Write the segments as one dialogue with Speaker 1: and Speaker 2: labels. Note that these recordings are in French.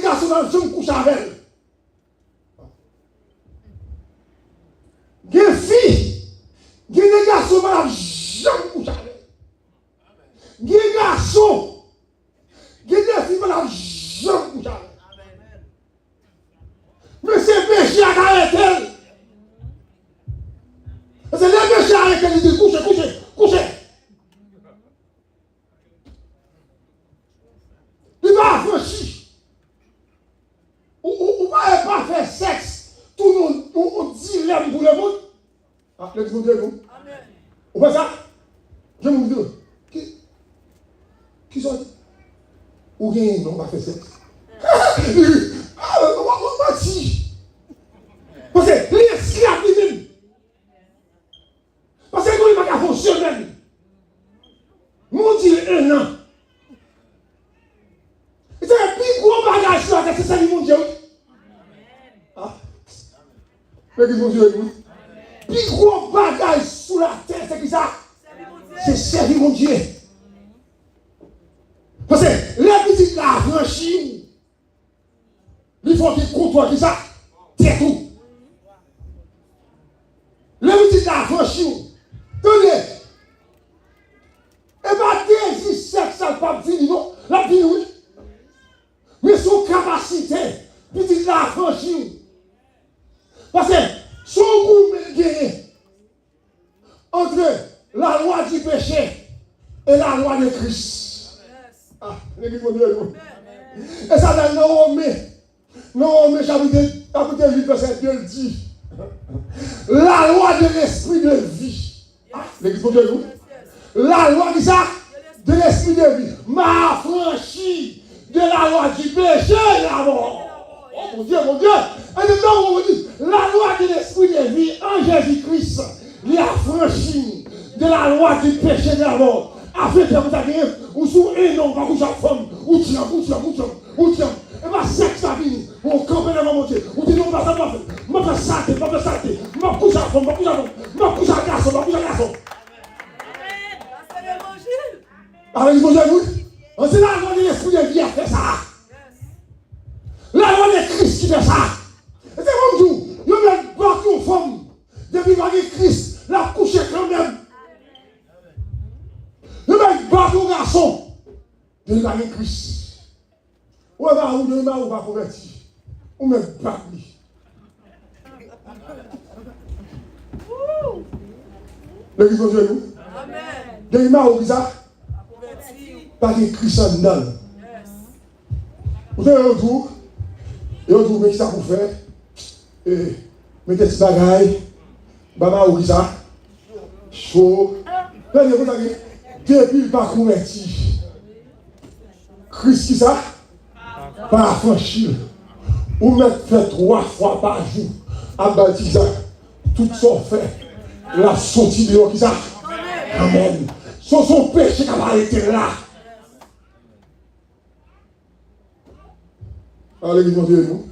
Speaker 1: garçons dans le champ couche avec elle. Des filles, des garçons dans le champ couche avec elle. Des garçons, des filles dans le champ couche avec elle. Mais c'est péché à arrêter. C'est le péché à arrêter. Il dit couchez. Il va affranchir. Ou pas faire sexe. Tout le monde, on dit l'aime pour le monde. Ah, le Dieu de nous. Ou pas ça? Je vous dis. Qui sont? Ou bien non, on va faire sexe. On va dire. Parce que l'esclave lui-même. Parce que il va pas fonctionner. Mon Dieu, un an. C'est un plus gros bagage là, c'est ça, mon Dieu. Ah. Mais qui mon Dieu, oui. Plus gros bagage sous la terre, c'est qui ça? C'est servir mon Dieu. Parce que les petites là, franchir, il faut qu'ils côtoient qui ça? C'est tout. Les petites là, franchir, tenez. Et bien, désir sexe, ça ne pas fini, non? La vie, oui. Mais son capacité, petite la franchir. Parce que son goût gagné entre la loi du péché et la loi de Christ. Ah, l'église de Dieu. Et ça dans Naomi, chapitre 8, verset 2, il dit la loi de l'esprit de vie. Ah, l'église de Dieu. La loi de ça, de l'esprit de vie, m'a affranchi de la loi du péché et la mort. Oh mon Dieu. Et maintenant, on vous dit, la loi de l'esprit de vie en Jésus-Christ, il a affranchi de la loi du péché et de la mort. Afin que vous ayez, ou sous un nom, pas coucher femme, ou tiens. Et ma sexe a fini. On campe dans mon Dieu. On dit non, pas ça, pas ça, ma couche à femme, ma couche à garçon. Avec mon Dieu, c'est la loi de l'esprit de vie qui a fait ça. La loi de Christ qui fait ça. Et c'est comme tout. Il y a une battu aux femmes. Depuis que Christ l'a couché quand même. Il y a une battu aux garçons. Depuis que Christ. Ou va convertir. Ou même battu. L'église de Dieu, nous. Amen. Depuis que pas de Christ en dedans. Vous avez un retour, et on trouve ça pour faire, et mettez ce bagaille, baba ou ça, chaud. Là, vous avez depuis le pas converti. Christ qui ça, pas affranchi. Ou mettre fait 3 fois par jour, à baptiser, tout son fait, la sortie de qui ça. Amen. Son péché qui va été là. Alors, l'église de Dieu, nous.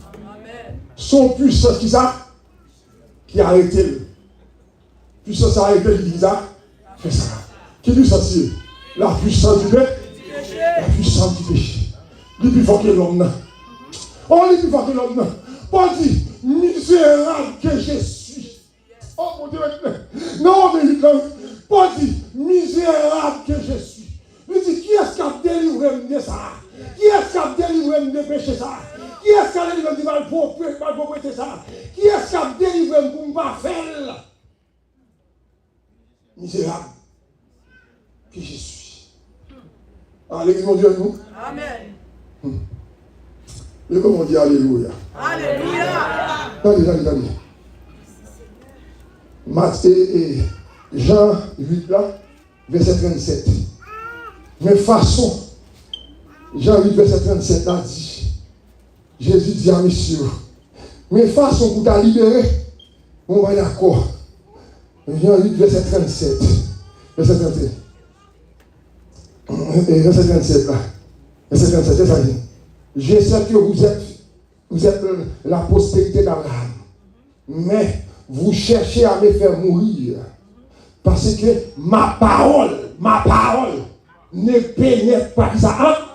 Speaker 1: Son puissance qui ça, qui a arrêté. Puissance a arrêté, il dit ça, fait ça. Qui puissance c'est? La puissance du péché. La puissance du péché. Il est plus fort que l'homme. Oh, il est plus fort que l'homme. Pas dit, misérable que je suis. Oh, mon Dieu. Non, mais il pas dit, misérable que je suis. Il dit, qui est-ce qui a délivré de ça? Qui est-ce qui a délivré de péché ça? Qui est-ce qui a délivré de malpropreté ça? Qui est-ce qui a délivré pour ne pas faire? Misérable que je suis. Ah, l'église de Dieu, nous. Amen. Et comment on dit Alléluia? Alléluia. Attendez. Matthieu et Jean 8 là, verset 37. Mais façon, Jean 8, verset 37 là dit, Jésus dit à monsieur, mais façon pour t'a libérer, on va d'accord. Jean 8, verset 37. Verset 37. Et verset 37 là. Verset 37, c'est ça. Je sais que vous êtes la postérité d'Abraham. Mais vous cherchez à me faire mourir. Parce que ma parole ne pénètre pas. Ça,